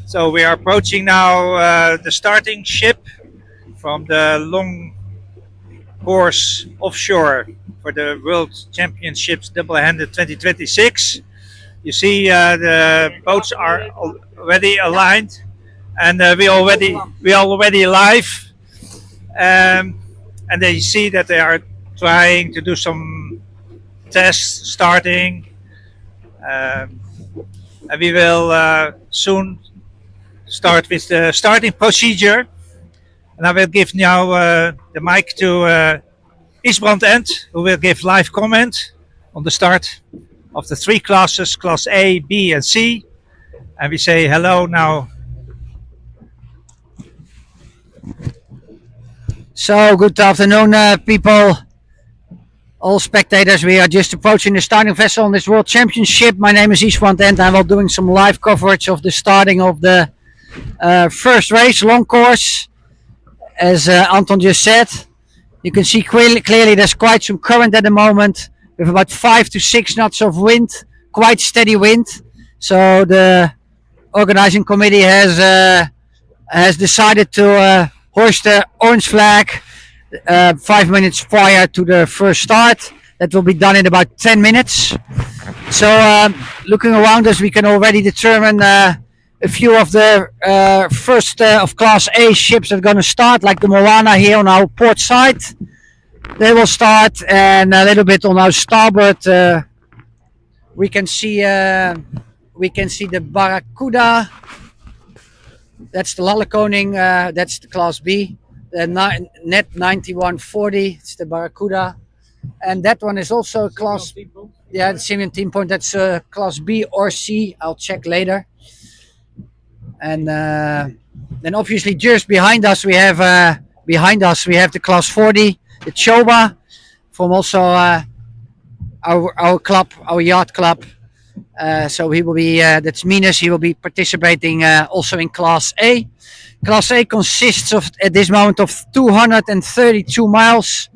So we are approaching now the starting ship from the long course offshore for the World Championships double-handed 2026. You see the boats are already aligned, and we already live. Um, and they see that they are trying to do some tests starting, um, and we will soon start with the starting procedure. And I will give now the mic to Ysbrand Endt, who will give live comment on the start of the three classes, class A, B, and C. And we say hello now. So, good afternoon, people, all spectators. We are just approaching the starting vessel on this World Championship. My name is Ysbrand and I'm doing some live coverage of the starting of the first race, long course. As Anton just said, you can see clearly there's quite some current at the moment, with about 5 to 6 knots of wind, quite steady wind. So the organizing committee has decided to hoist the orange flag 5 minutes prior to the first start. That will be done in about 10 minutes. So looking around us, we can already determine a few of the first of Class A ships that are going to start, like the Moana here on our port side. They will start, and a little bit on our starboard, we can see the Barracuda. That's the Lallekoning, that's the Class B. The net 9140, it's the Barracuda. And that one is also Class, yeah, the 17 point, that's Class B or C, I'll check later. And then obviously just behind us we have the Class 40, the Choba, from also our club, our yacht club. So he will be, that's Minas, he will be participating also in Class A. Class A consists of, at this moment, of 232 miles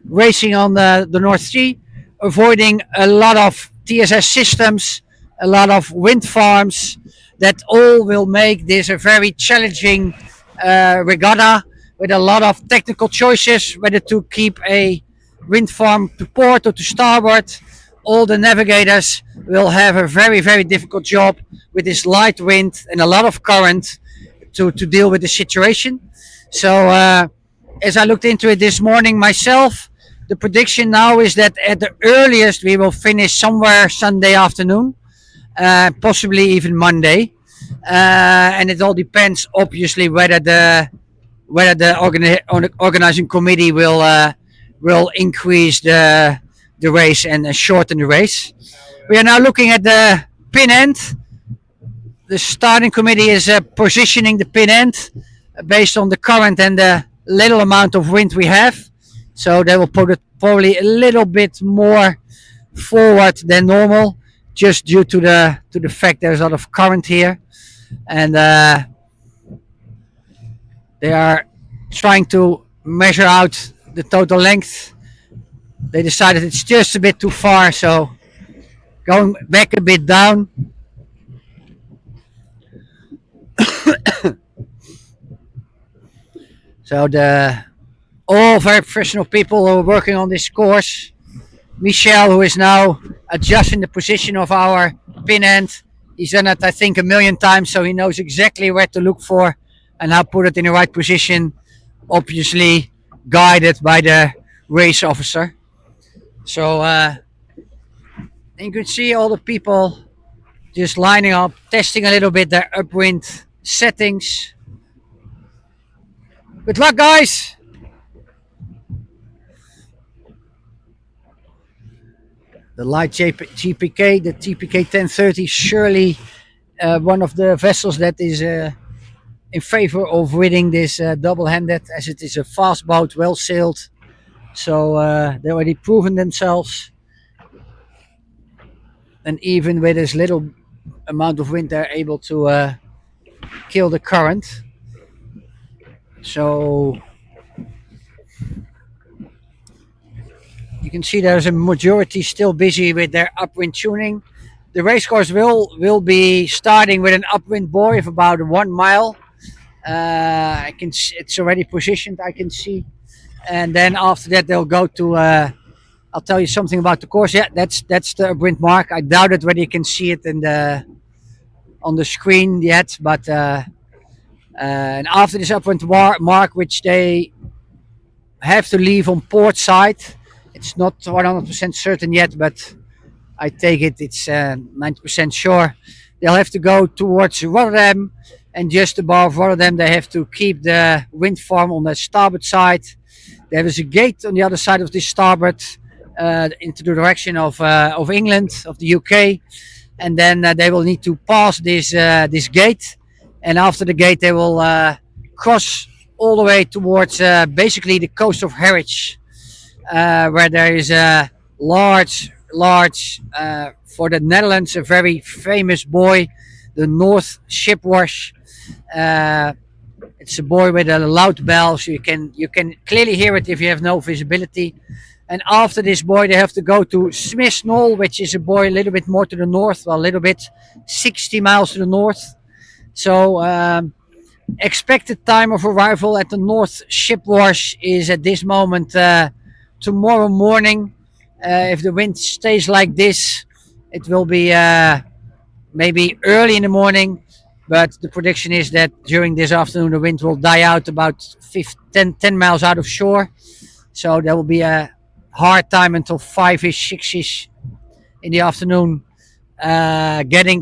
racing on the North Sea, avoiding a lot of TSS systems, a lot of wind farms. That all will make this a very challenging regatta with a lot of technical choices, whether to keep a wind farm to port or to starboard. All the navigators will have a very, very difficult job with this light wind and a lot of current to deal with the situation. So as I looked into it this morning myself, the prediction now is that at the earliest we will finish somewhere Sunday afternoon, possibly even Monday. And it all depends, obviously, whether the organizing committee will increase the race and shorten the race. We are now looking at the pin end. The starting committee is positioning the pin end based on the current and the little amount of wind we have. So they will put it probably a little bit more forward than normal, just due to the fact there's a lot of current here, and they are trying to measure out the total length. They decided it's just a bit too far, so going back a bit down. So all very professional people who are working on this course. Michel, who is now adjusting the position of our pin end. He's done it, I think, 1,000,000 times, so he knows exactly where to look for and how to put it in the right position, obviously guided by the race officer. So you can see all the people just lining up, testing a little bit their upwind settings. Good luck, guys! The light GPK, the TPK 1030, surely one of the vessels that is in favor of winning this double-handed, as it is a fast boat, well sailed. So they already proven themselves, and even with this little amount of wind, they're able to kill the current. So you can see there's a majority still busy with their upwind tuning. The race course will be starting with an upwind buoy of about 1 mile. It's already positioned, I can see. And then after that they'll go to I'll tell you something about the course. Yeah, that's the upwind mark. I doubt it whether you can see it on the screen yet, but and after this upwind mark, which they have to leave on port side, it's not 100% certain yet, but I take it's 90% sure. They'll have to go towards Rotterdam, and just above Rotterdam they have to keep the wind farm on the starboard side. There is a gate on the other side of this starboard into the direction of England, of the UK, and then they will need to pass this gate, and after the gate they will cross all the way towards basically the coast of Harwich, where there is a large for the Netherlands, a very famous buoy, the North Ship Wash. It's a buoy with a loud bell, so you can clearly hear it if you have no visibility. And after this buoy, they have to go to Smith's Knoll, which is a buoy a little bit more to the north, well, a little bit 60 miles to the north. So expected time of arrival at the North Ship Wash is at this moment tomorrow morning. If the wind stays like this, it will be maybe early in the morning, but the prediction is that during this afternoon the wind will die out about 10 miles out of shore. So there will be a hard time until 5-ish, 6-ish in the afternoon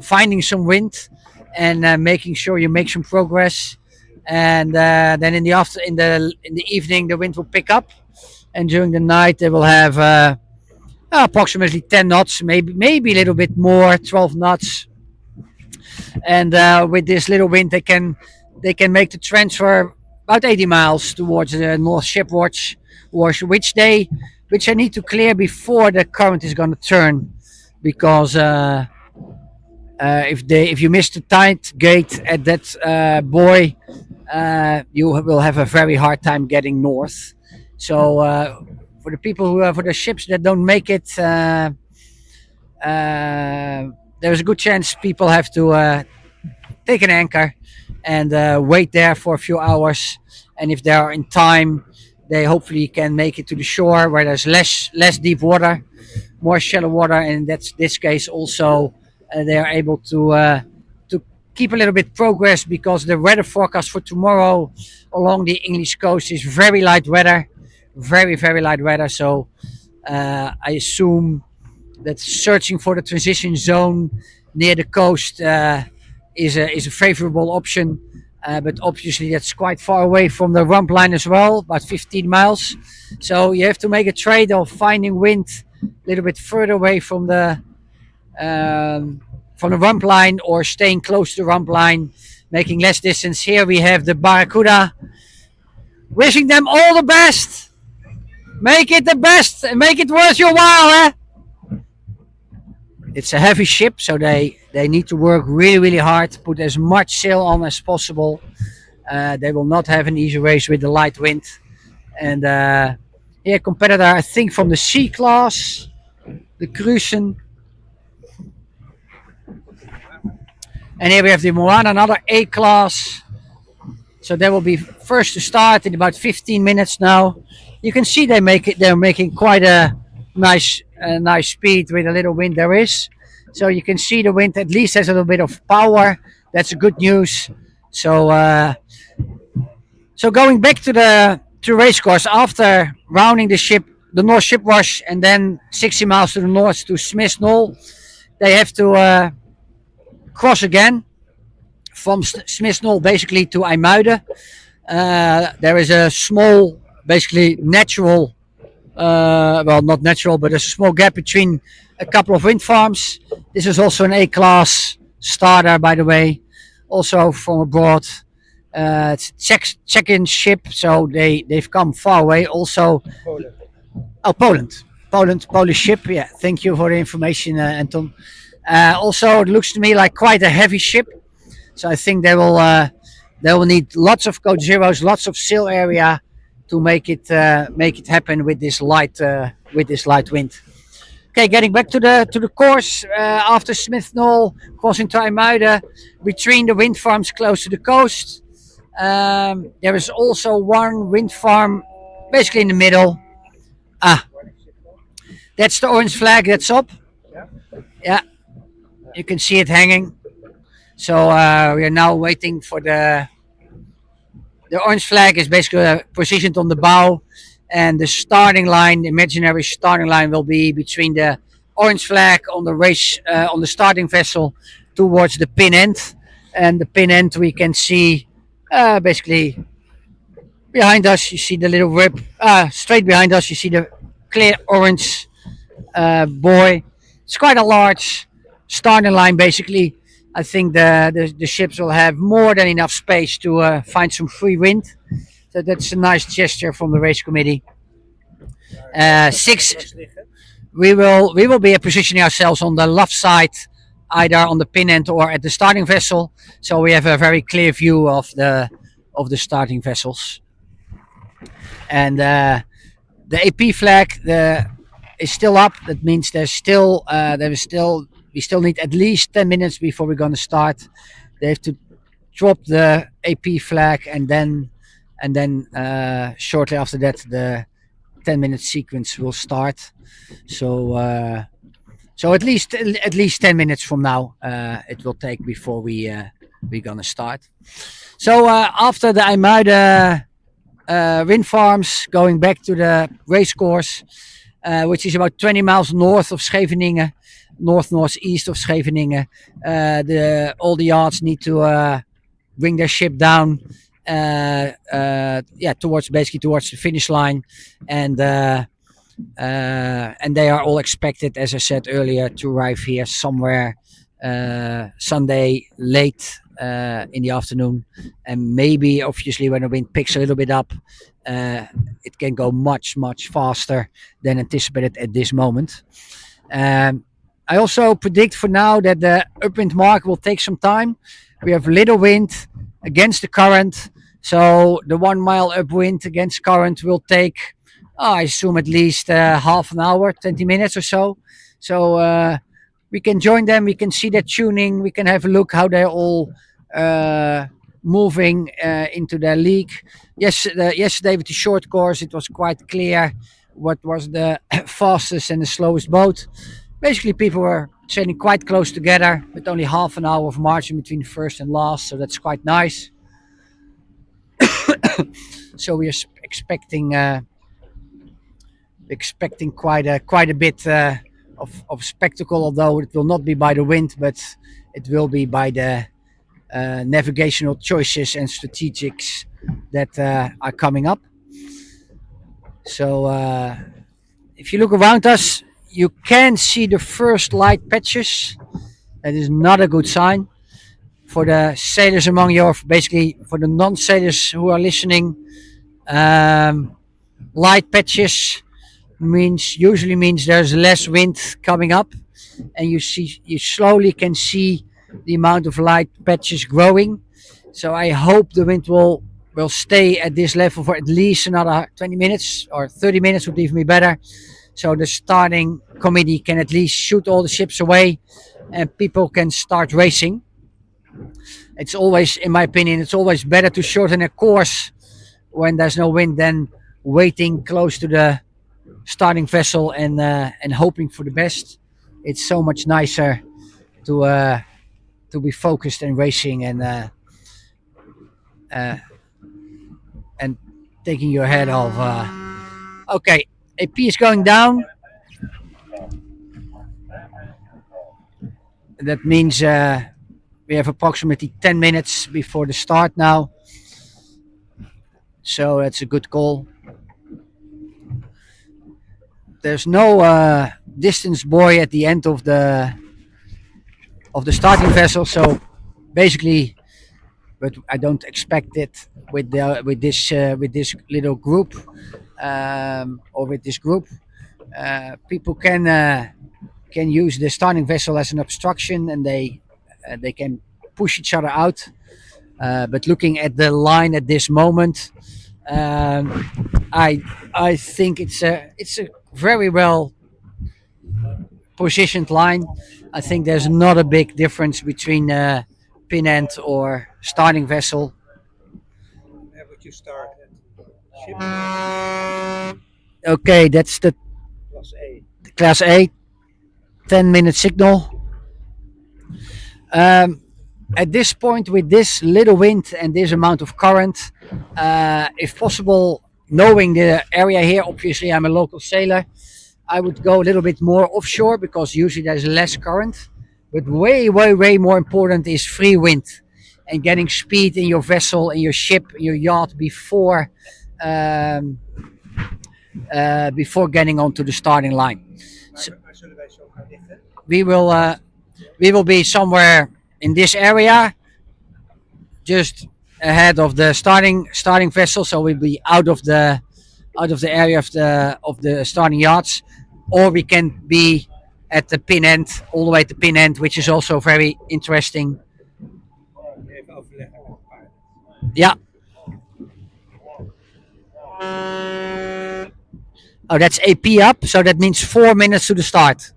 finding some wind and making sure you make some progress. And then in the evening the wind will pick up, and during the night they will have approximately 10 knots, maybe a little bit more, 12 knots. And with this little wind they can make the transfer about 80 miles towards the North Ship Wash, which they need to clear before the current is going to turn, because if you miss the tide gate at that buoy, you will have a very hard time getting north. So for the people for the ships that don't make it, there's a good chance people have to take an anchor and wait there for a few hours. And if they are in time, they hopefully can make it to the shore where there's less deep water, more shallow water, and that's this case also they are able to keep a little bit progress, because the weather forecast for tomorrow along the English coast is very light weather, very light weather. So I assume that searching for the transition zone near the coast is a favorable option. But obviously that's quite far away from the rump line as well, about 15 miles. So you have to make a trade-off, finding wind a little bit further away from the rump line, or staying close to the rump line, making less distance. Here we have the Barracuda. Wishing them all the best. Make it the best and make it worth your while, eh? It's a heavy ship, so they need to work really hard, put as much sail on as possible. They will not have an easy race with the light wind. And here, competitor, I think from the C class, the Cruisen. And here we have the Moana, another A class. So they will be first to start in about 15 minutes now. You can see they're making quite a nice speed with a little wind there is. So you can see the wind at least has a little bit of power. That's good news. So going back to the race course, after rounding the North Ship Wash, and then 60 miles to the north to Smith's Knoll, they have to cross again from Smith's Knoll basically to IJmuiden. There is a small, basically natural, well, not natural, but there's a small gap between a couple of wind farms. This is also an A-class starter, by the way, also from abroad. It's a check-in ship, so they've come far away. Also, Poland. Polish ship. Yeah, thank you for the information, Anton. Also, it looks to me like quite a heavy ship, so I think they will need lots of code zeros, lots of sail area to make it happen with this light wind. Okay, getting back to the course after Smith Knoll, crossing to IJmuiden, between the wind farms close to the coast. There is also one wind farm, basically in the middle. Ah, that's the orange flag that's up. Yeah, you can see it hanging. So we are now waiting for the orange flag is basically positioned on the bow, and the starting line, the imaginary starting line, will be between the orange flag on the race on the starting vessel towards the pin end, and the pin end we can see basically behind us. You see the little rib. Straight behind us, you see the clear orange buoy. It's quite a large starting line, basically. I think the ships will have more than enough space to find some free wind. So that's a nice gesture from the race committee. Six, we will be positioning ourselves on the left side, either on the pin end or at the starting vessel, so we have a very clear view of the starting vessels. And the AP flag is still up. That means we still need at least 10 minutes before we're going to start. They have to drop the AP flag, and then shortly after that the 10-minute sequence will start. So at least 10 minutes from now it will take before we're gonna start. So after the IJmuiden wind farms, going back to the race course, which is about 20 miles north of Scheveningen, northeast of Scheveningen. All the yards need to bring their ship down, towards the finish line, and they are all expected, as I said earlier, to arrive here somewhere Sunday late in the afternoon, and maybe obviously when the wind picks a little bit up, it can go much faster than anticipated at this moment. I also predict for now that the upwind mark will take some time. We have little wind against the current, so the 1 mile upwind against current will take, I assume, at least half an hour, 20 minutes or so. So we can join them, we can see their tuning, we can have a look how they're all moving into their league. Yesterday with the short course, it was quite clear what was the fastest and the slowest boat. Basically, people were sailing quite close together with only half an hour of margin between first and last, so that's quite nice. So we are expecting quite a bit of spectacle, although it will not be by the wind, but it will be by the navigational choices and strategics that are coming up. So if you look around us, you can see the first light patches. That is not a good sign. For the sailors among you, or basically for the non-sailors who are listening, light patches usually means there's less wind coming up, and you slowly can see the amount of light patches growing. So I hope the wind will stay at this level for at least another 20 minutes, or 30 minutes would even be better. So the starting committee can at least shoot all the ships away and people can start racing. It's always, in my opinion, it's always better to shorten a course when there's no wind than waiting close to the starting vessel and hoping for the best. It's so much nicer to be focused and racing and taking your head off. Okay, AP is going down. That means we have approximately 10 minutes before the start now. So that's a good call. There's no distance buoy at the end of the starting vessel, so basically, but I don't expect it with this little group or with this group. People can use the starting vessel as an obstruction, and they can push each other out. But looking at the line at this moment, I think it's a very well positioned line. I think there's not a big difference between pin end or starting vessel. Where would you start at? Ship Okay, that's the Class A. Class A 10-minute signal. At this point, with this little wind and this amount of current, if possible, knowing the area here, obviously I'm a local sailor, I would go a little bit more offshore because usually there's less current. But way, way, way more important is free wind and getting speed in your vessel, in your ship, in your yacht before getting onto the starting line. Waar zullen wij zo gaan lichten? We will be somewhere in this area, just ahead of the starting vessel, so we'll be out of the area of the starting yachts, or we can be at the pin end, all the way to pin end, which is also very interesting. Even overleggen met de paarden. Yeah. Oh, that's AP up, so that means 4 minutes to the start.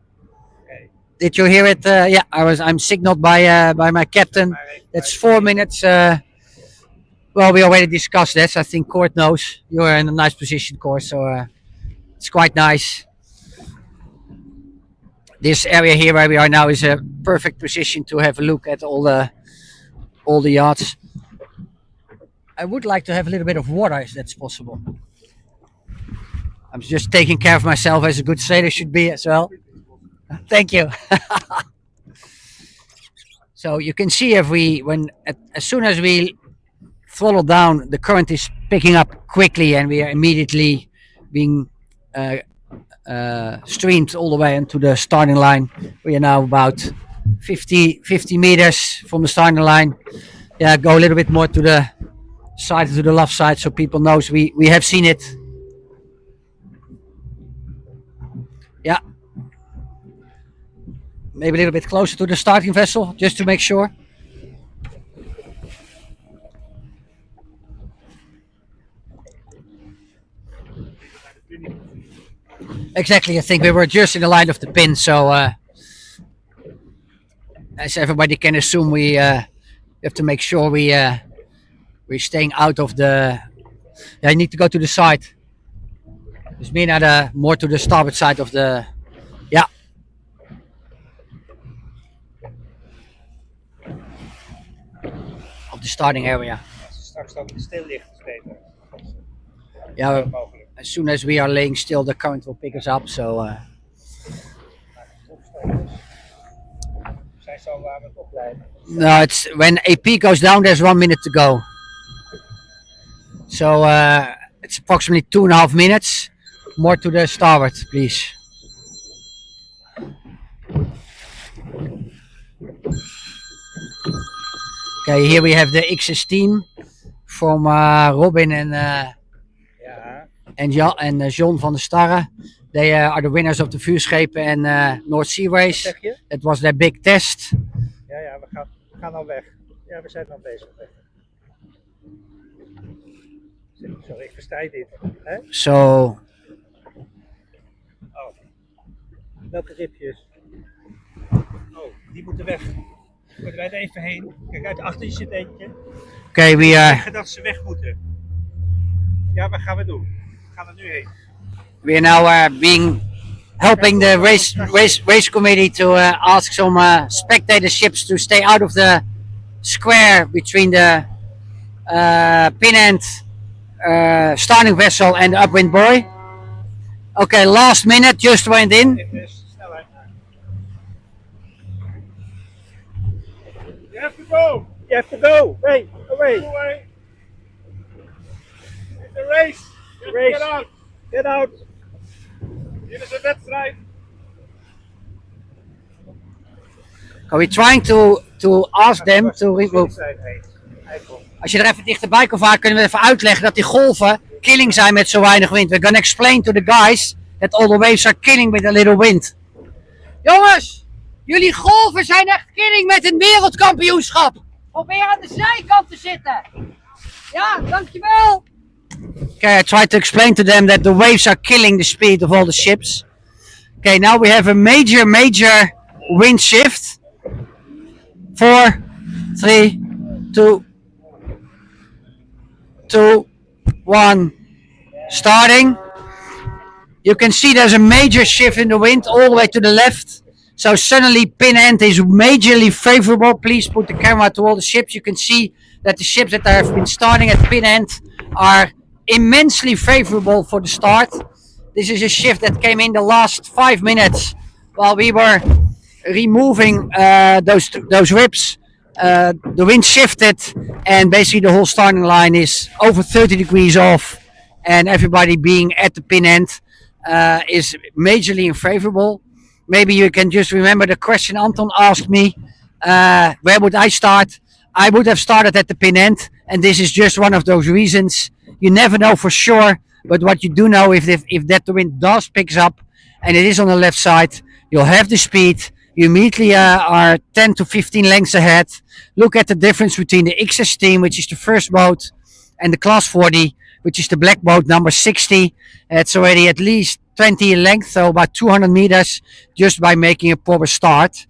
Okay. Did you hear it? Yeah, I'm signaled by my captain. That's 4 minutes. Well, we already discussed this. I think Court knows. You're in a nice position, Court, so it's quite nice. This area here where we are now is a perfect position to have a look at all the yachts. I would like to have a little bit of water if that's possible. I'm just taking care of myself as a good sailor should be as well. Thank you. So you can see as soon as we throttle down, the current is picking up quickly and we are immediately being streamed all the way into the starting line. We are now about 50 meters from the starting line. Yeah, go a little bit more to the side, to the left side, so people knows we have seen it. Yeah. Maybe a little bit closer to the starting vessel, just to make sure. Exactly, I think we were just in the line of the pin, so as everybody can assume, we have to make sure we're staying out of the. Yeah, I need to go to the side. Dus meer naar de, more to the starboard side of the. Yeah. Of the starting area. Als ze straks dan stil ligt, is beter. Yeah, Mogelijk. as soon as we are laying still, the current will pick us up. So. Zijn ze al aan het opleiden? No, it's when AP goes down. There's 1 minute to go. So it's approximately 2.5 minutes. More to the starboard, please. Okay, here we have the XS from Robin and John van der Starre. They are the winners of the vuurschepen and North Sea race. Zeg je? That was their big test. Ja, we gaan al weg. Ja, we zijn al bezig. Sorry, ik versta je dit. Hè? So, Oh. Welke ripjes? Oh, die moeten weg. Moeten wij er even heen? Kijk, uit achter je zit eentje. okay, we Ik are zeg dat ze weg moeten. Ja, wat gaan we doen? We gaan er nu heen. we are now helping the race committee to ask some spectator ships to stay out of the square between the pin end starting vessel and the upwind buoy. Okay, last minute, just went in. Even snelheid. You have to go! You have to go! Wait, away! Away! It's a race! You race. Get out! Get out! Dit is een wedstrijd! We're trying to ask them to remove. Als je er even dichterbij kan varen, kunnen we even uitleggen dat die golven killing zijn met zo weinig wind. We're gonna explain to the guys that all the waves are killing with a little wind. Jongens, jullie golven zijn echt killing met een wereldkampioenschap. Probeer aan de zijkant te zitten. Ja, dankjewel. Okay, I tried to explain to them that the waves are killing the speed of all the ships. Okay, now we have a major wind shift. 4, 3, 2, 2, 1. Starting. You can see there's a major shift in the wind all the way to the left. So suddenly pin end is majorly favorable. Please put the camera to all the ships. You can see that the ships that have been starting at pin end are immensely favorable for the start. This is a shift that came in the last 5 minutes while we were removing those ribs. The wind shifted, and basically the whole starting line is over 30 degrees off, and everybody being at the pin end is majorly unfavorable. Maybe you can just remember the question Anton asked me, where would I start? I would have started at the pin end, and this is just one of those reasons. You never know for sure, but what you do know, if that the wind does picks up and it is on the left side, you'll have the speed. You immediately are 10 to 15 lengths ahead. Look at the difference between the XS team, which is the first boat, and the Class 40, which is the black boat number 60. It's already at least 20 in length, so about 200 meters, just by making a proper start.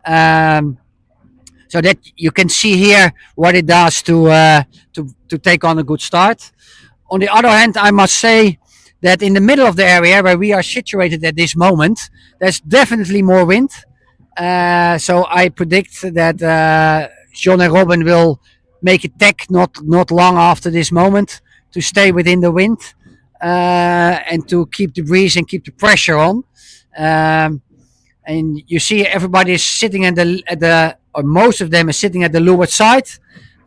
So that you can see here what it does to take on a good start. On the other hand, I must say that in the middle of the area where we are situated at this moment, there's definitely more wind. So I predict that John and Robin will make a tack not long after this moment to stay within the wind and to keep the breeze and keep the pressure on. And you see everybody is sitting at the or most of them is sitting at the leeward side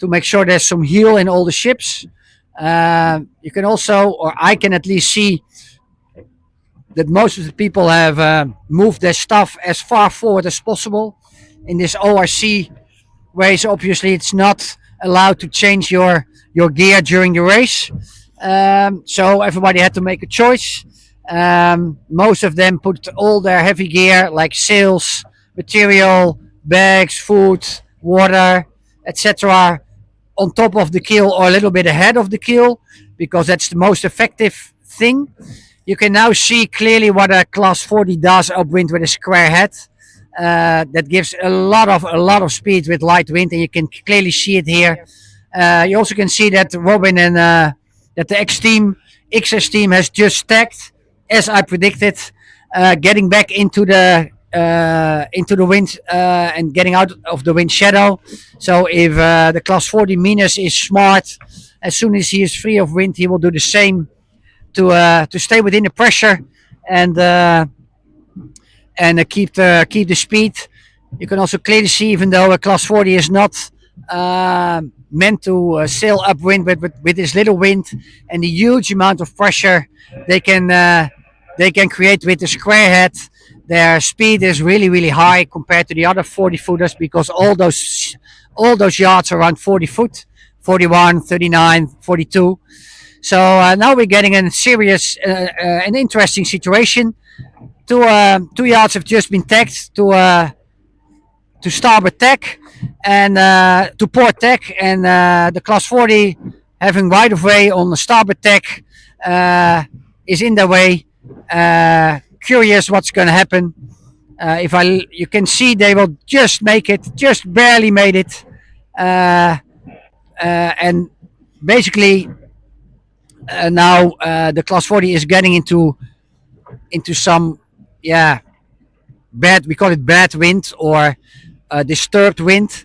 to make sure there's some heel in all the ships. You can also, or I can at least see that most of the people have moved their stuff as far forward as possible. In this ORC race, obviously it's not allowed to change your gear during the race. So everybody had to make a choice. Most of them put all their heavy gear like sails, material, bags, food, water, etc. on top of the keel or a little bit ahead of the keel, because that's the most effective thing. You can now see clearly what a Class 40 does upwind with a square head. That gives a lot of speed with light wind, and you can clearly see it here. You also can see that Robin and that the XS team has just stacked, as I predicted, getting back into the wind and getting out of the wind shadow. So if the Class 40 Minas is smart, as soon as he is free of wind, he will do the same to stay within the pressure and keep the speed. You can also clearly see, even though a Class 40 is not meant to sail upwind, but with this little wind and the huge amount of pressure they can create with the square head, their speed is really high compared to the other 40 footers, because all those yachts are around 40 foot, 41, 39, 42. So now we're getting a serious, an interesting situation. Two yachts have just been tacked to starboard tack and to port tack, and the Class 40 having right of way on the starboard tack is in their way. Curious what's going to happen. You can see they will just make it, just barely made it, and basically now the Class 40 is getting into some bad, we call it bad wind or disturbed wind.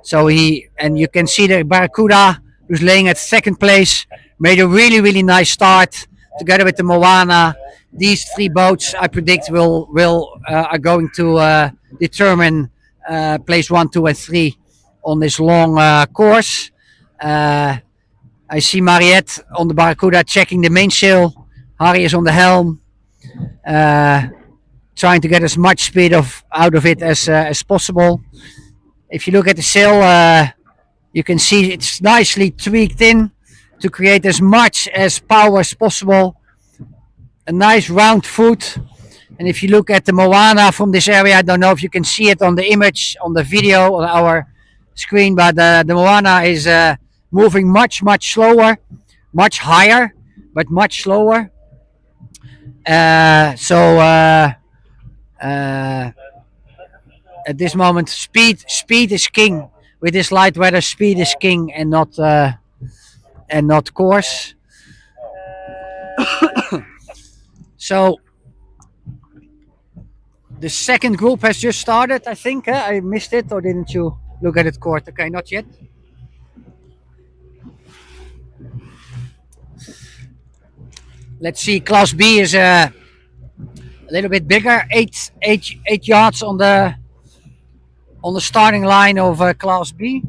So you can see the Barracuda, who's laying at second place, made a really nice start together with the Moana. These three boats, I predict, are going to determine place 1, 2, and 3 on this long course. I see Mariette on the Barracuda checking the mainsail. Harry is on the helm, trying to get as much speed out of it as possible. If you look at the sail, you can see it's nicely tweaked in to create as much as power as possible. A nice round foot. And if you look at the Moana from this area, I don't know if you can see it on the image, on the video on our screen, but the Moana is moving much slower, much higher, but much slower. Uh, at this moment, speed is king. With this light weather, speed is king and not course. So the second group has just started. I think I missed it, or didn't you look at it, Court? Okay, not yet. Let's see. Class B is a little bit bigger, eight yards on the starting line of Class B.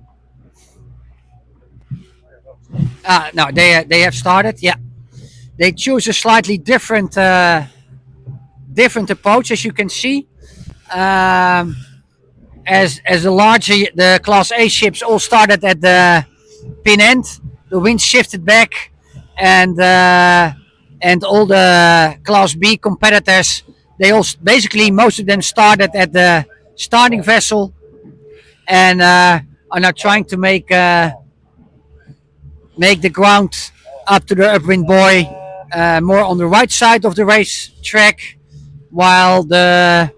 No, they have started. Yeah, they choose a slightly different approach, as you can see. As the larger the Class A ships all started at the pin end, the wind shifted back, and all the Class B competitors, they all basically most of them started at the starting vessel, and are now trying to make the ground up to the upwind buoy more on the right side of the race track, while the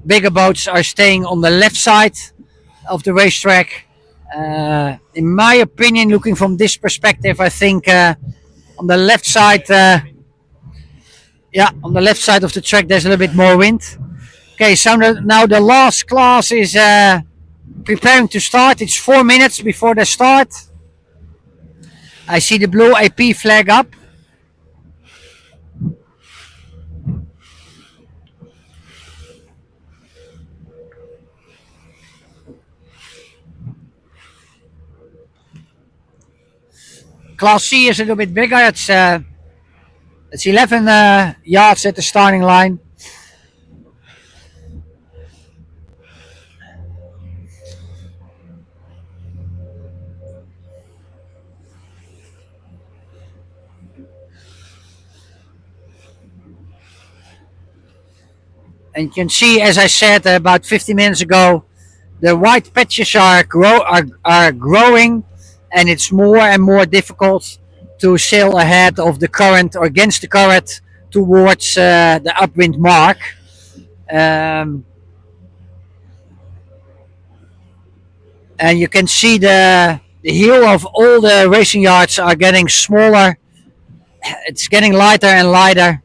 bigger boats are staying on the left side of the racetrack. In my opinion, looking from this perspective, I think on the left side, on the left side of the track, there's a little bit more wind. Okay, so now the last class is preparing to start. It's 4 minutes before the start. I see the blue AP flag up. Class C is a little bit bigger. It's 11 yards at the starting line. And you can see, as I said about 50 minutes ago, the white patches are growing, and it's more and more difficult to sail ahead of the current or against the current towards the upwind mark. And you can see the heel of all the racing yards are getting smaller. It's getting lighter and lighter,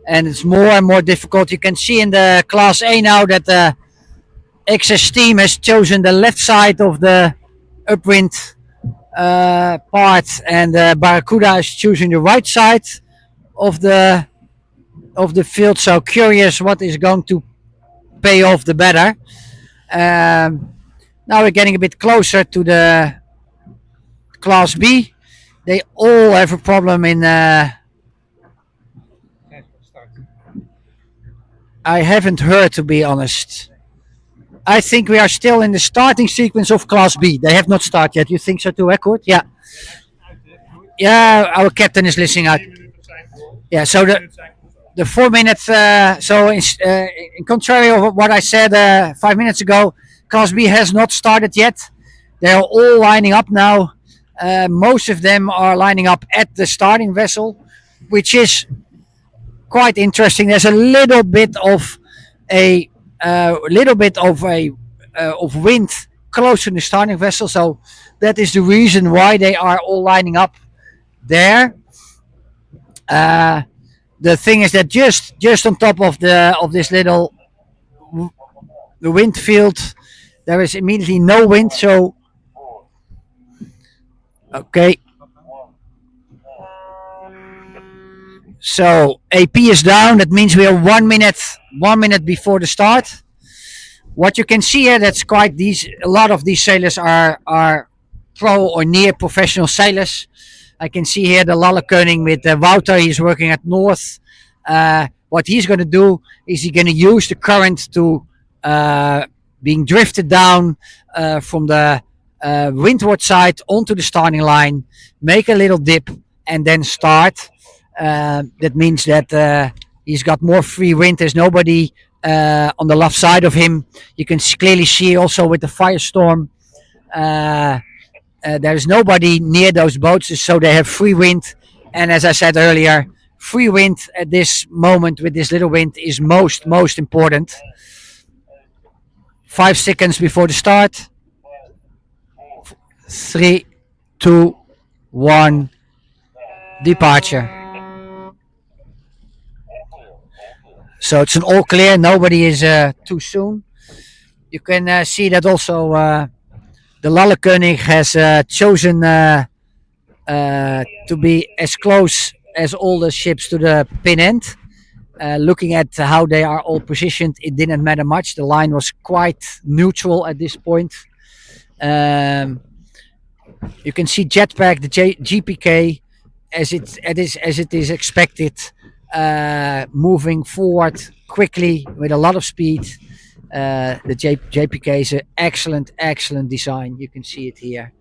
and it's more and more difficult. You can see in the Class A now that the XS team has chosen the left side of the upwind part, and Barracuda is choosing the right side of the field. So curious what is going to pay off the better. Now we're getting a bit closer to the Class B. They all have a problem in. I haven't heard, to be honest. I think we are still in the starting sequence of Class B. They have not started yet. You think so too, Eckhout? Yeah. Yeah, our captain is listening out. Yeah, so the 4 minutes. In contrary of what I said 5 minutes ago, Class B has not started yet. They are all lining up now. Most of them are lining up at the starting vessel, which is quite interesting. There's a little bit of of wind close to the starting vessel, so that is the reason why they are all lining up there. The thing is that just on top of this little wind field, there is immediately no wind. So okay. So AP is down. That means we are 1 minute before the start. What you can see here, that's quite a lot of these sailors are pro or near professional sailors. I can see here the Lallekoning with Wouter. He's working at North. What he's going to do is he's going to use the current to being drifted down from the windward side onto the starting line, make a little dip, and then start. That means that he's got more free wind. There's nobody on the left side of him. You can clearly see also with the firestorm, there's nobody near those boats, so they have free wind. And as I said earlier, free wind at this moment with this little wind is most important. 5 seconds before the start. 3, 2, 1, departure. So it's an all clear. Nobody is too soon. You can see that also the Lallekönig has chosen to be as close as all the ships to the pin end. Looking at how they are all positioned, it didn't matter much. The line was quite neutral at this point. You can see Jetpack, the GPK, as it is expected, moving forward quickly with a lot of speed. The JPK is an excellent design. You can see it here,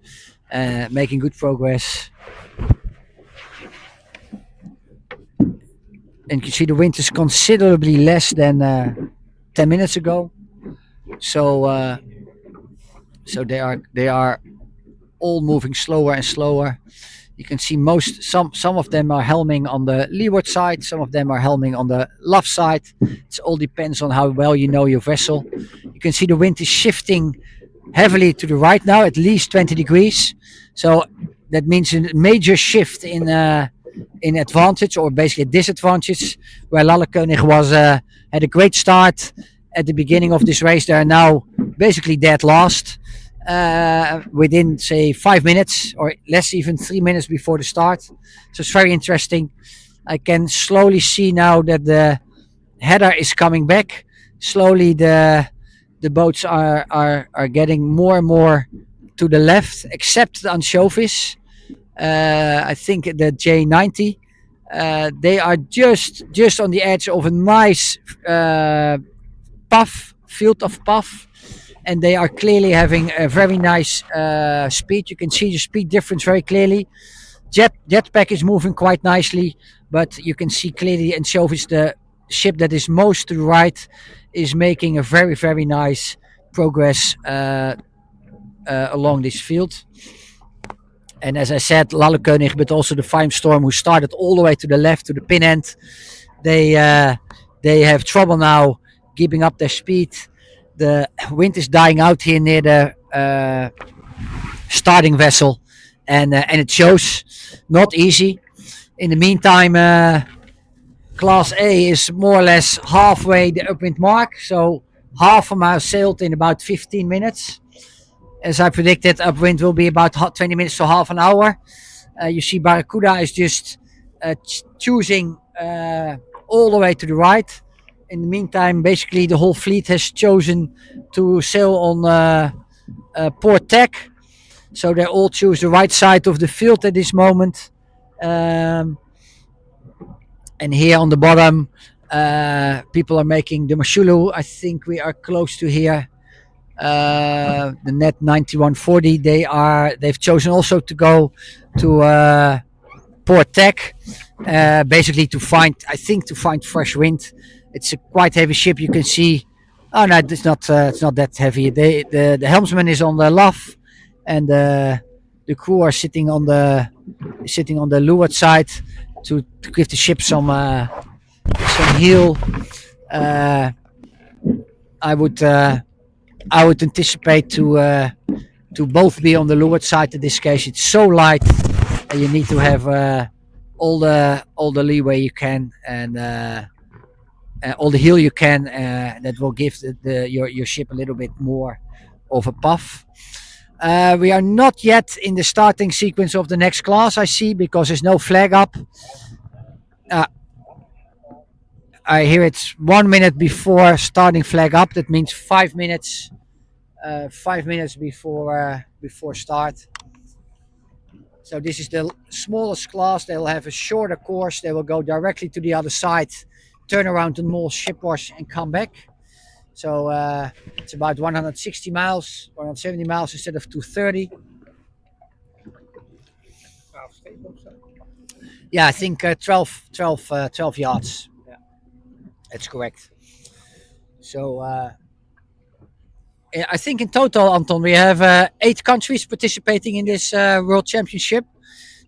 making good progress. And you can see the wind is considerably less than 10 minutes ago. So they are all moving slower and slower. You can see some of them are helming on the leeward side, some of them are helming on the left side. It all depends on how well you know your vessel. You can see the wind is shifting heavily to the right now, at least 20 degrees. So that means a major shift in advantage, or basically disadvantage, where Lallekönig had a great start at the beginning of this race. They are now basically dead last. Within say 5 minutes or less, even 3 minutes before the start. So it's very interesting. I can slowly see now that the header is coming back. Slowly the boats are getting more and more to the left, except the anchovies. I think the J90. They are just on the edge of a nice field of puff. And they are clearly having a very nice speed. You can see the speed difference very clearly. Jetpack is moving quite nicely, but you can see clearly Anchovies, the ship that is most to the right, is making a very nice progress along this field. And as I said, Lallekönig, but also the Fime Storm, who started all the way to the left to the pin end, they have trouble now keeping up their speed. The wind is dying out here near the starting vessel, and it shows. Not easy. In the meantime, Class A is more or less halfway the upwind mark, so half a mile sailed in about 15 minutes. As I predicted, upwind will be about 20 minutes to half an hour. You see Barracuda is just choosing all the way to the right. In the meantime, basically the whole fleet has chosen to sail on port tack. So they all choose the right side of the field at this moment. And here on the bottom, people are making the Mashulu. I think we are close to here. The net 9140. They've chosen also to go to port tack, basically to find fresh wind. It's a quite heavy ship. You can see. Oh no, it's not that heavy. The helmsman is on the luff, and the crew are sitting on the leeward side to give the ship some heel. I would anticipate to both be on the leeward side. In this case, it's so light that you need to have all the leeway you can, and all the heel you can. That will give your ship a little bit more of a puff. We are not yet in the starting sequence of the next class, I see, because there's no flag up. I hear it's 1 minute before starting flag up. That means 5 minutes. 5 minutes before start. So this is the smallest class. They will have a shorter course. They will go directly to the other side, turn around to Mol ship wash, and come back. So it's about 160 miles, 170 miles instead of 230. Yeah, I think 12 yards. Yeah, that's correct. So I think in total, Anton, we have 8 countries participating in this World Championship.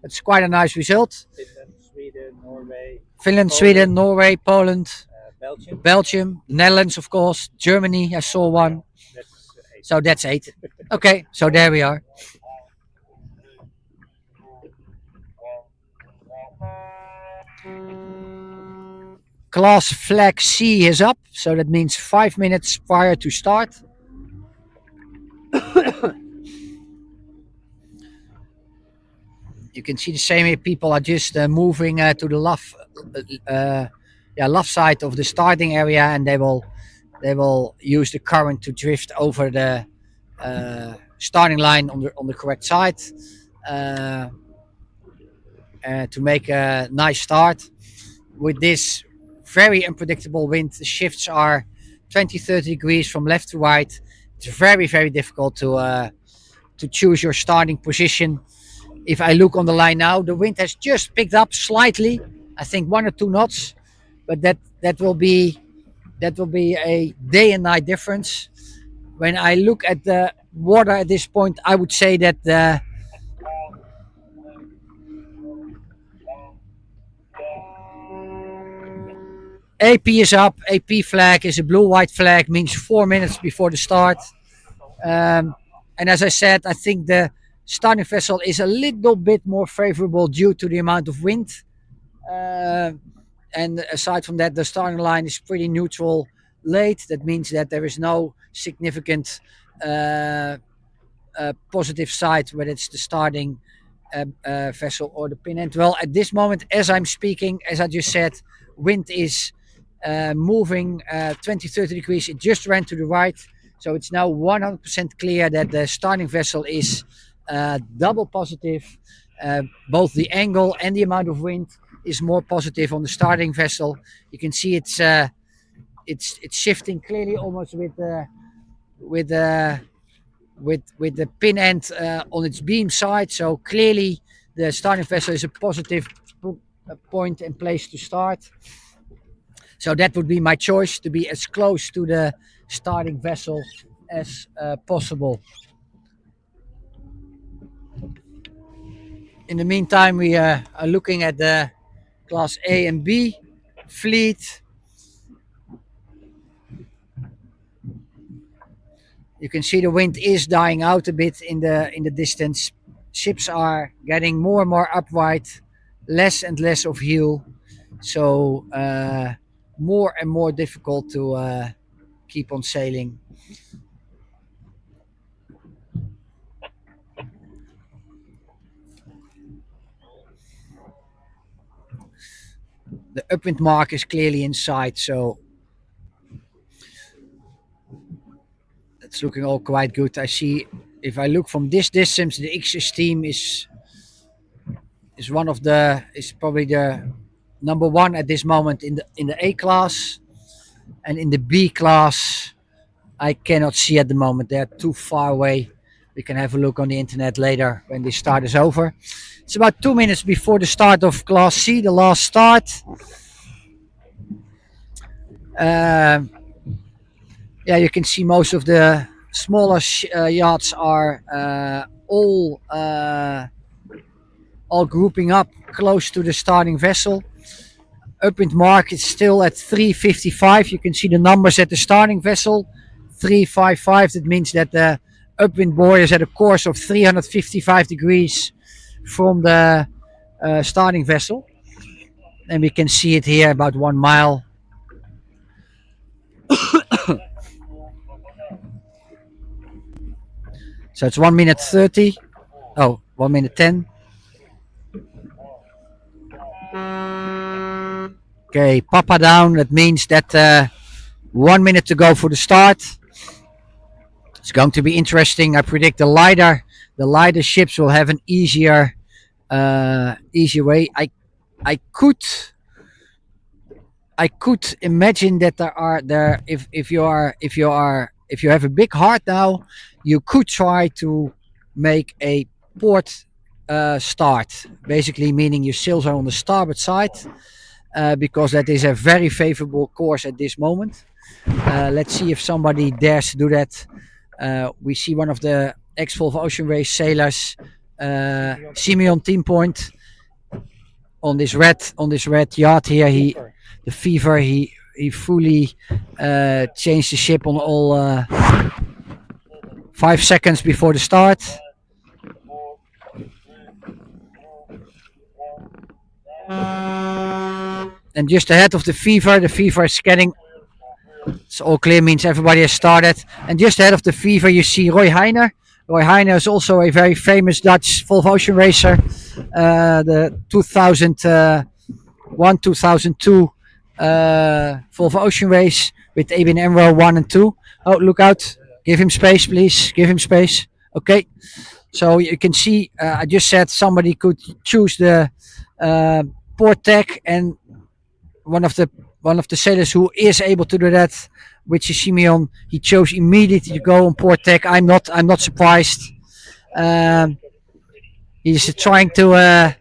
That's quite a nice result. Finland, Sweden, Norway, Finland, Sweden, Norway, Poland, Belgium. Belgium, Netherlands, of course, Germany. I saw one. That's 8. So that's 8. Okay, so there we are. Class flag C is up, so that means 5 minutes prior to start. You can see the same here. People are just moving to the left side of the starting area, and they will use the current to drift over the starting line on the correct side to make a nice start. With this very unpredictable wind, the shifts are 20-30 degrees from left to right. It's very, very difficult to choose your starting position. If I look on the line now, the wind has just picked up slightly, I think 1 or 2 knots, but that will be a day and night difference. When I look at the water at this point, I would say that the AP is up. AP flag is a blue-white flag, means 4 minutes before the start. And as I said, I think the starting vessel is a little bit more favorable due to the amount of wind. And aside from that, the starting line is pretty neutral late. That means that there is no significant positive side, whether it's the starting vessel or the pin end. Well, at this moment, as I'm speaking, as I just said, wind is moving 20-30 degrees. It just ran to the right. So it's now 100% clear that the starting vessel is double positive. Both the angle and the amount of wind is more positive on the starting vessel. You can see it's shifting clearly, almost with the pin end on its beam side. So clearly, the starting vessel is a positive point and place to start. So that would be my choice, to be as close to the starting vessel as possible. In the meantime, we are looking at the Class A and B fleet. You can see the wind is dying out a bit in the distance. Ships are getting more and more upright, less and less of heel. So more and more difficult to keep on sailing. The upwind mark is clearly in sight, so it's looking all quite good. I see, if I look from this distance, the Ixis team is probably the number 1 at this moment in the A class, and in the B class I cannot see at the moment. They're too far away. We can have a look on the internet later when the start is over. It's about 2 minutes before the start of Class C, the last start. Yeah, you can see most of the smaller yachts are all grouping up close to the starting vessel. Upwind mark is still at 355. You can see the numbers at the starting vessel, 355. That means that the upwind buoy is at a course of 355 degrees from the starting vessel, and we can see it here about 1 mile. So it's 1 minute 30. Oh, 1 minute 10. Okay, Papa down. That means that 1 minute to go for the start. It's going to be interesting. I predict the lighter ships will have an easier way. I could imagine that if you have a big heart now, you could try to make a port start, basically meaning your sails are on the starboard side, because that is a very favorable course at this moment. Let's see if somebody dares to do that. We see one of the ex-Volvo Ocean Race sailors, Simeon Team Point, on this red yacht here. The Fever. He fully changed the ship on all 5 seconds before the start. And just ahead of the Fever is getting. It's all clear, means everybody has started. And just ahead of the Fever, you see Roy Heiner. Roy Heiner is also a very famous Dutch Volvo Ocean racer. The 2001, 2002 Volvo Ocean race with ABN AMRO 1 and 2. Oh, look out. Give him space, please. Give him space. Okay. So you can see, I just said somebody could choose the port tech, and one of the sailors who is able to do that, which is Simeon, he chose immediately to go on port tech. I'm not surprised. He's trying to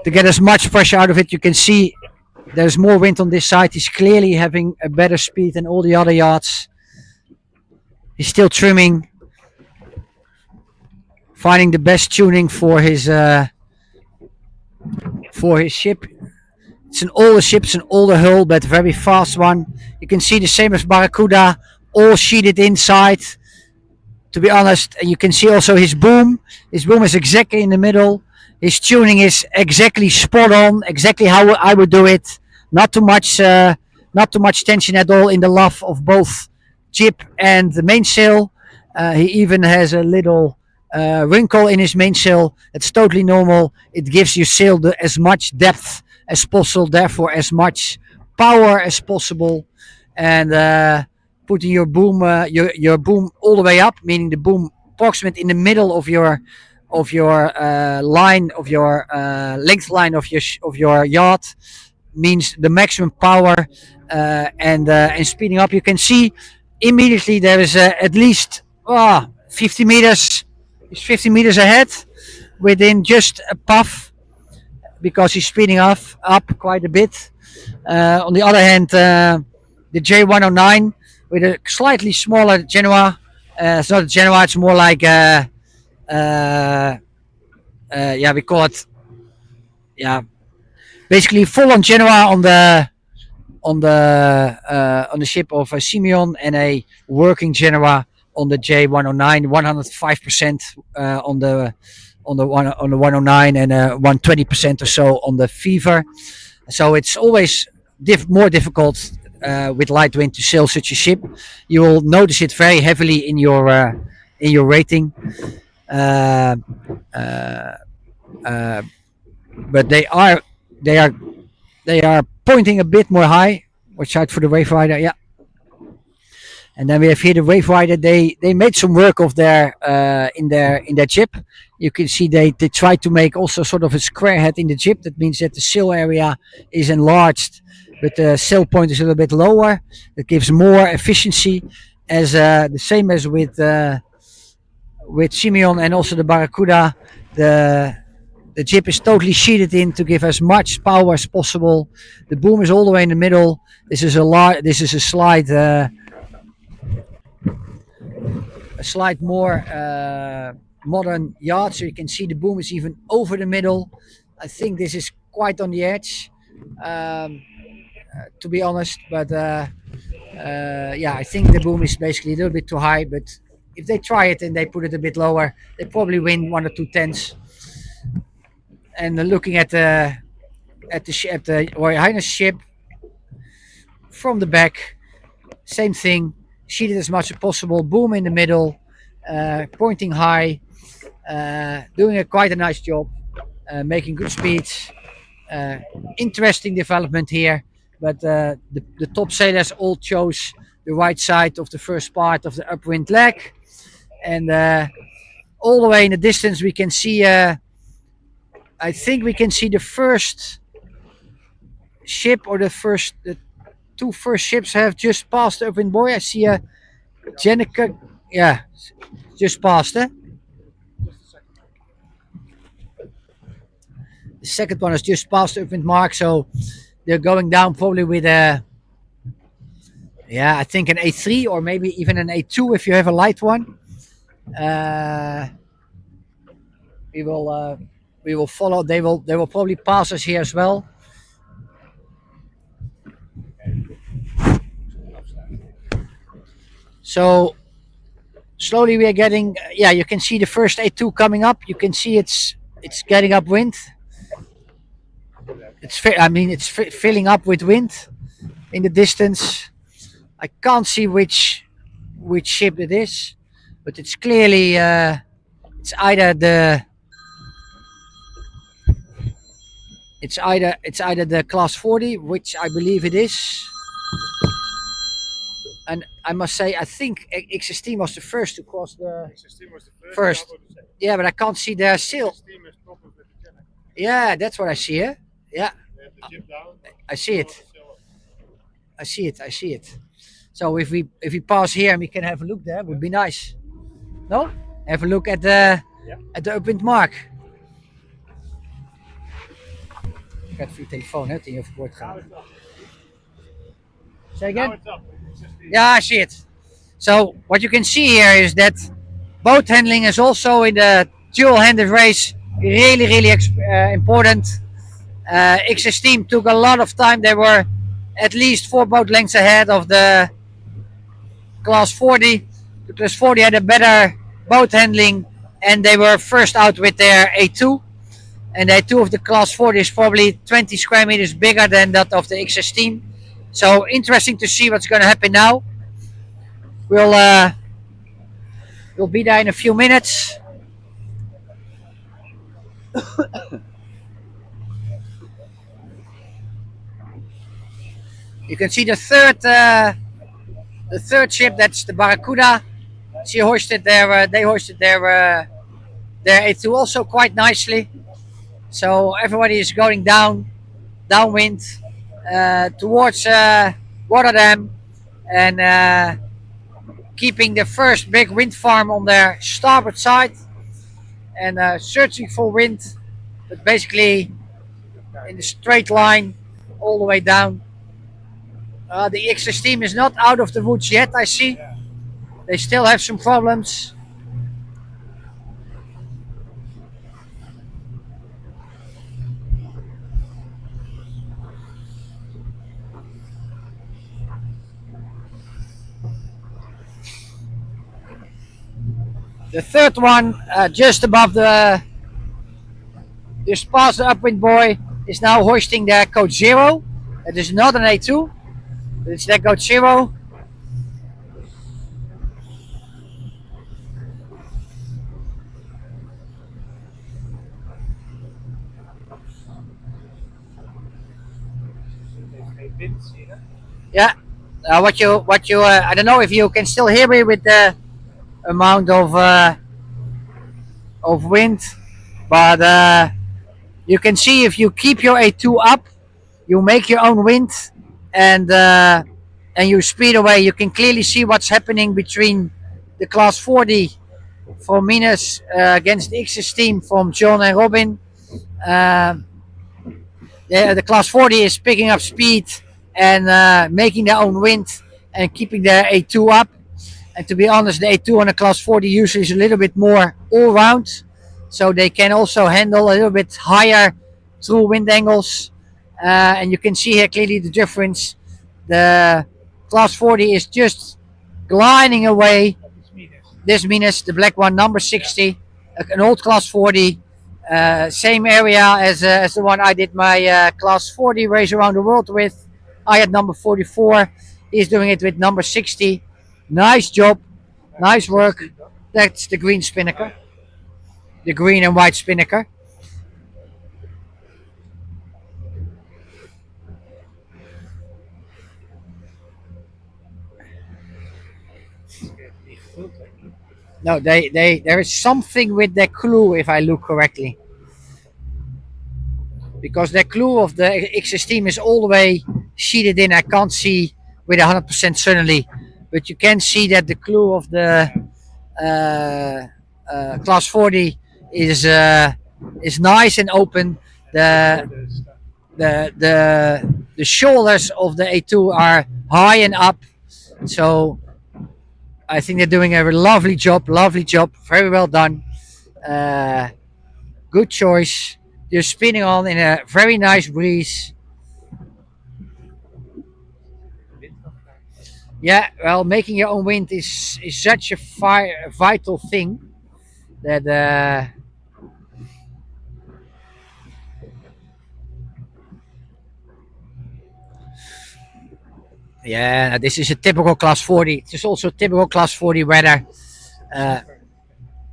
get as much pressure out of it. You can see there's more wind on this side. He's clearly having a better speed than all the other yachts. He's still trimming, finding the best tuning for his ship. It's an older ship, it's an older hull, but very fast one. You can see the same as Barracuda, all sheeted inside. To be honest, and you can see also his boom. His boom is exactly in the middle. His tuning is exactly spot on, exactly how I would do it. Not too much tension at all in the luff of both jib and the mainsail. He even has a little wrinkle in his mainsail. It's totally normal. It gives your sail as much depth as possible, therefore as much power as possible, and putting your boom boom all the way up, meaning the boom approximate in the middle of your line of your length line of your yacht, means the maximum power, and speeding up. You can see immediately there is at least 50 meters. He's 50 meters ahead within just a puff, because he's speeding up quite a bit. On the other hand, the J109 with a slightly smaller Genoa. It's not a Genoa. It's more like we call it basically full on Genoa on the ship of Simeon, and a working Genoa on the J109, 105% on the 109, and 120% or so on the Fever. So it's always more difficult with light wind to sail such a ship. You will notice it very heavily in your rating. But they are pointing a bit more high. Watch out for the Wave Rider. Yeah. And then we have here the Wave Rider. They made some work of their in their jib. You can see they try to make also sort of a square head in the jib. That means that the sail area is enlarged, but the sail point is a little bit lower. That gives more efficiency, as the same as with Simeon and also the Barracuda. The jib is totally sheeted in to give as much power as possible. The boom is all the way in the middle. This is a slight more modern yacht, so you can see the boom is even over the middle. I think this is quite on the edge, to be honest, but I think the boom is basically a little bit too high, but if they try it and they put it a bit lower, they probably win 1 or 2 tenths. And looking at the Royal Highness ship from the back, same thing, sheeted as much as possible, boom in the middle, pointing high, doing quite a nice job, making good speeds. Interesting development here, but the top sailors all chose the right side of the first part of the upwind leg, and all the way in the distance we can see, I think we can see the first ship, or the two first ships have just passed the upwind buoy. I see a Jenica, just passed, eh? The second one has just passed the upwind mark, so they're going down probably with I think an A3 or maybe even an A2 if you have a light one. We will we will follow. They will probably pass us here as well. So slowly we are getting. Yeah, you can see the first A2 coming up. You can see it's getting upwind. It's filling up with wind in the distance. I can't see which ship it is, but it's clearly it's either the it's either the class 40, which I believe it is. And I must say, I think XST was the first to cross the first. Yeah, but I can't see their sail. Yeah, that's what I see here. Yeah, I see it. I see it. I see it. So if we pass here and we can have a look there, would be nice. No, have a look at the upwind mark. Ik ga het voor je telefoon, hè, die overboord gaan. Say again? Yeah, I see it. So what you can see here is that boat handling is also in the dual-handed race really important. XS team took a lot of time. They were at least 4 boat lengths ahead of the class 40. The class 40 had a better boat handling and they were first out with their A2. And the A2 of the class 40 is probably 20 square meters bigger than that of the XS team. So interesting to see what's going to happen now. We'll be there in a few minutes. You can see the third ship. That's the Barracuda. They hoisted their A2 also quite nicely. So everybody is going downwind towards Rotterdam and keeping the first big wind farm on their starboard side and searching for wind, but basically in a straight line all the way down. The XS team is not out of the woods yet, I see. They still have some problems. The third one, just above just past the upwind buoy, is now hoisting their code 0. It is not an A2, but it's their code 0. Yeah. What you I don't know if you can still hear me with the amount of wind, but you can see if you keep your A2 up, you make your own wind, and you speed away. You can clearly see what's happening between the class 40 from Minas against the XS team from John and Robin. The class 40 is picking up speed and making their own wind and keeping their A2 up. And to be honest, the A2 on a class 40 usually is a little bit more all-round, so they can also handle a little bit higher true wind angles. And you can see here clearly the difference. The class 40 is just gliding away. This Minas, the black one, number 60, an old class 40. Same area as the one I did my class 40 race around the world with. I had number 44. He's doing it with number 60. Nice job, nice work. That's the green spinnaker, the green and white spinnaker. No, there is something with their clue, if I look correctly, because the clue of the XS team is all the way sheeted in. I can't see with 100% certainly, but you can see that the clue of the class 40 is nice and open. The shoulders of the A2 are high and up, so I think they're doing a lovely job, very well done. Good choice. You're spinning on in a very nice breeze. Yeah, well, making your own wind is such a vital thing that yeah, this is a typical class 40. It is also typical class 40 weather. Uh,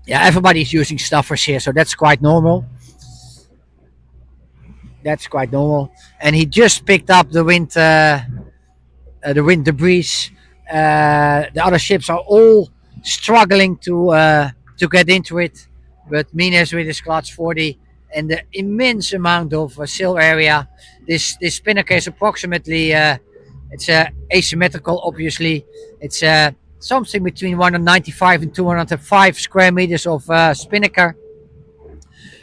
yeah, everybody's using stuffers here, so that's quite normal. That's quite normal. And he just picked up the wind debris. The other ships are all struggling to get into it, but Minas with his class 40 and the immense amount of sail area. This spinnaker is approximately it's asymmetrical. Obviously, it's something between 195 and 205 square meters of spinnaker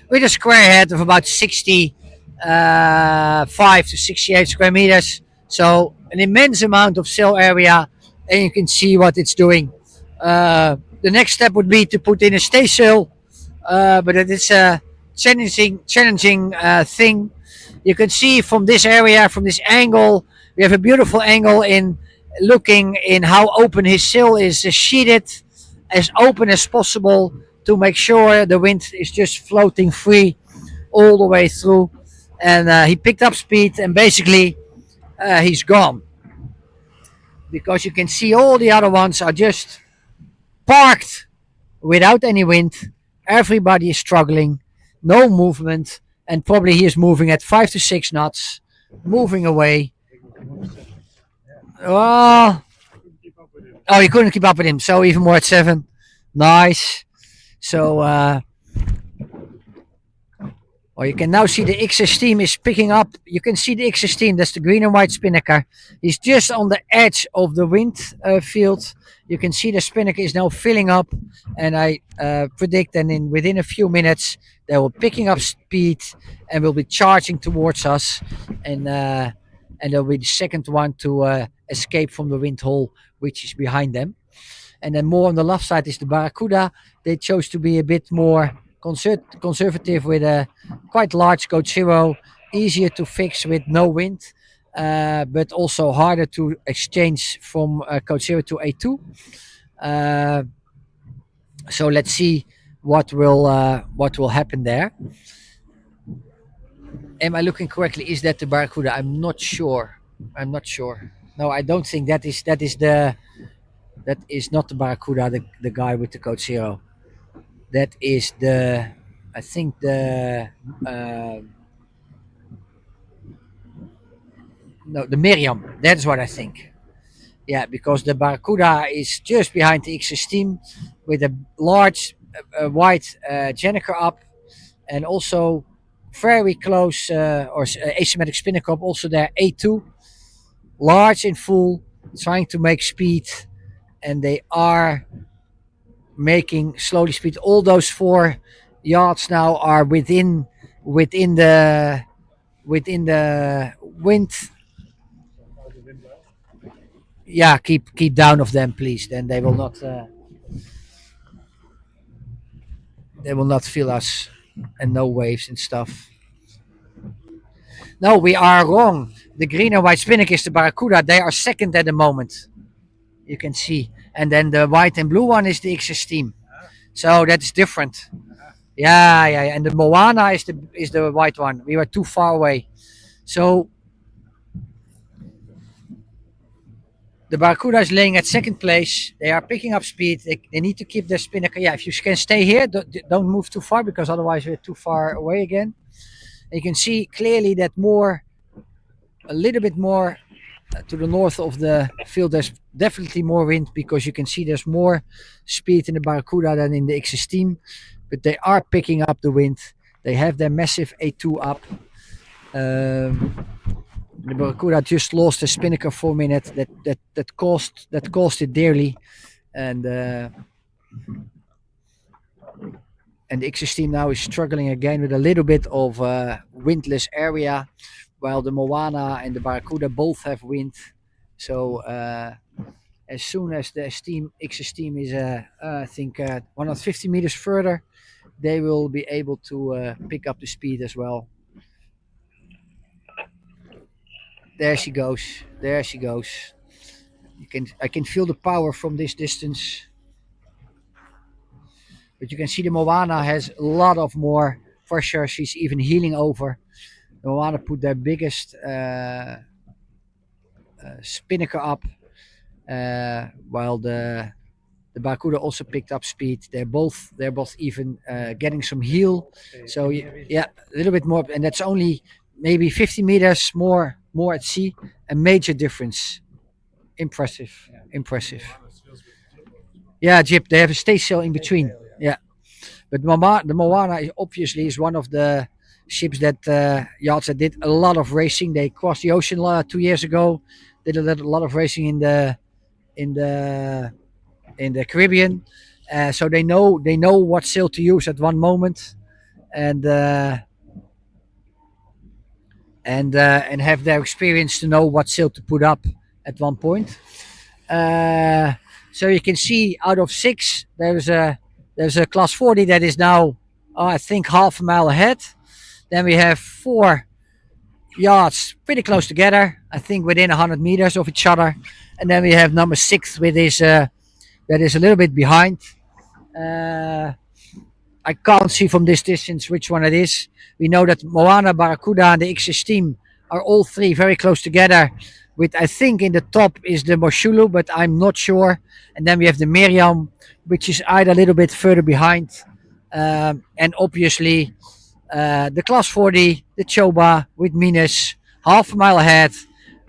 with a square head of about 65 to 68 square meters. So an immense amount of sail area, and you can see what it's doing. The next step would be to put in a staysail, but it is a challenging thing. You can see from this area, from this angle, we have a beautiful angle in looking in how open his sail is sheeted, as open as possible to make sure the wind is just floating free all the way through. And he picked up speed, and basically he's gone because you can see all the other ones are just parked without any wind. Everybody is struggling, no movement, and probably he is moving at 5 to 6 knots, moving away. Oh, oh, he couldn't keep up with him, so even more at 7. Nice. So, well, you can now see the XS team is picking up. You can see the XS team, that's the green and white spinnaker. He's just on the edge of the wind field. You can see the spinnaker is now filling up, and I predict that within a few minutes they will picking up speed and will be charging towards us, and they'll be the second one to escape from the wind hole, which is behind them. And then more on the left side is the Barracuda. They chose to be a bit more conservative with a quite large Code Zero, easier to fix with no wind, but also harder to exchange from Code Zero to A2. So let's see what will happen there. Am I looking correctly? Is that the Barracuda? I'm not sure. I'm not sure. No, I don't think that is not the Barracuda. The guy with the Code Zero. That is I think the no, the Miriam. That's what I think. Yeah, because the Barracuda is just behind the XS team with a large white Jenniker up, and also very close or asymmetric spinnaker up. Also there A2, large in full, trying to make speed, and they are making slowly speed. All those 4 yards now are within the wind. Yeah, keep down of them, please. Then they will not feel us, and no waves and stuff. No, we are wrong. The green and white spinnaker is the Barracuda. They are second at the moment. You can see, and then the white and blue one is the XS team. So that's different. Yeah. And the Moana is the white one. We were too far away. So the Barracuda is laying at second place. They are picking up speed. They need to keep their spinnaker. Yeah, if you can stay here, don't move too far, because otherwise we're too far away again. And you can see clearly that a little bit more to the north of the field, there's definitely more wind, because you can see there's more speed in the Barracuda than in the XS team. But they are picking up the wind. They have their massive A2 up. The Barracuda just lost a spinnaker for a minute. That cost it dearly, and the XS team now is struggling again with a little bit of windless area, while the Moana and the Barracuda both have wind. So as soon as the XS team is, I think, 150 meters further, they will be able to pick up the speed as well. There she goes. There she goes. I can feel the power from this distance. But you can see the Moana has a lot of more pressure. She's even heeling over. The Moana put their biggest spinnaker up, while the Barracuda also picked up speed. They're both even getting some heel. So yeah, a little bit more, and that's only maybe 50 meters more at sea. A major difference. Impressive, impressive. Yeah, Jip. They have a stay sail in between. Yeah, but the Moana is obviously one of the ships that yachts that did a lot of racing. They crossed the ocean 2 years ago. Did a lot of racing in the Caribbean, so they know what sail to use at one moment, and have their experience to know what sail to put up at one point. So you can see out of 6, there's a class 40 that is now, I think, half a mile ahead. Then we have 4 yachts pretty close together, I think within 100 meters of each other, and then we have number 6 with his that is a little bit behind. I can't see from this distance which one it is. We know that Moana, Barracuda, and the XS team are all 3 very close together. With, I think, in the top is the Moshulu, but I'm not sure. And then we have the Miriam, which is either a little bit further behind. And obviously the class 40, the Choba with Minas, half a mile ahead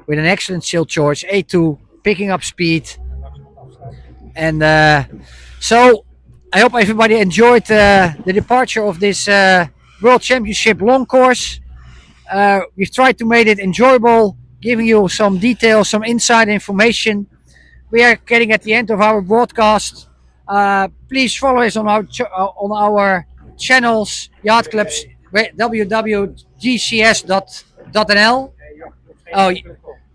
with an excellent sail choice, A2, picking up speed. And so I hope everybody enjoyed the departure of this World Championship long course. We've tried to make it enjoyable, giving you some details, some inside information. We are getting at the end of our broadcast. Please follow us on our channels, Yacht Clubs, www.gcs.nl. Oh,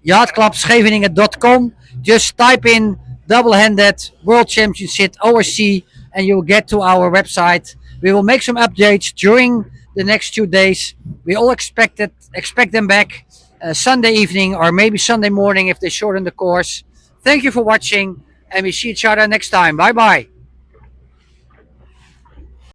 yachtclubscheveningen.com. Just type in double-handed World Championship ORC and you'll get to our website. We will make some updates during the next 2 days. We all expect them back Sunday evening or maybe Sunday morning if they shorten the course. Thank you for watching, and we see each other next time. Bye bye.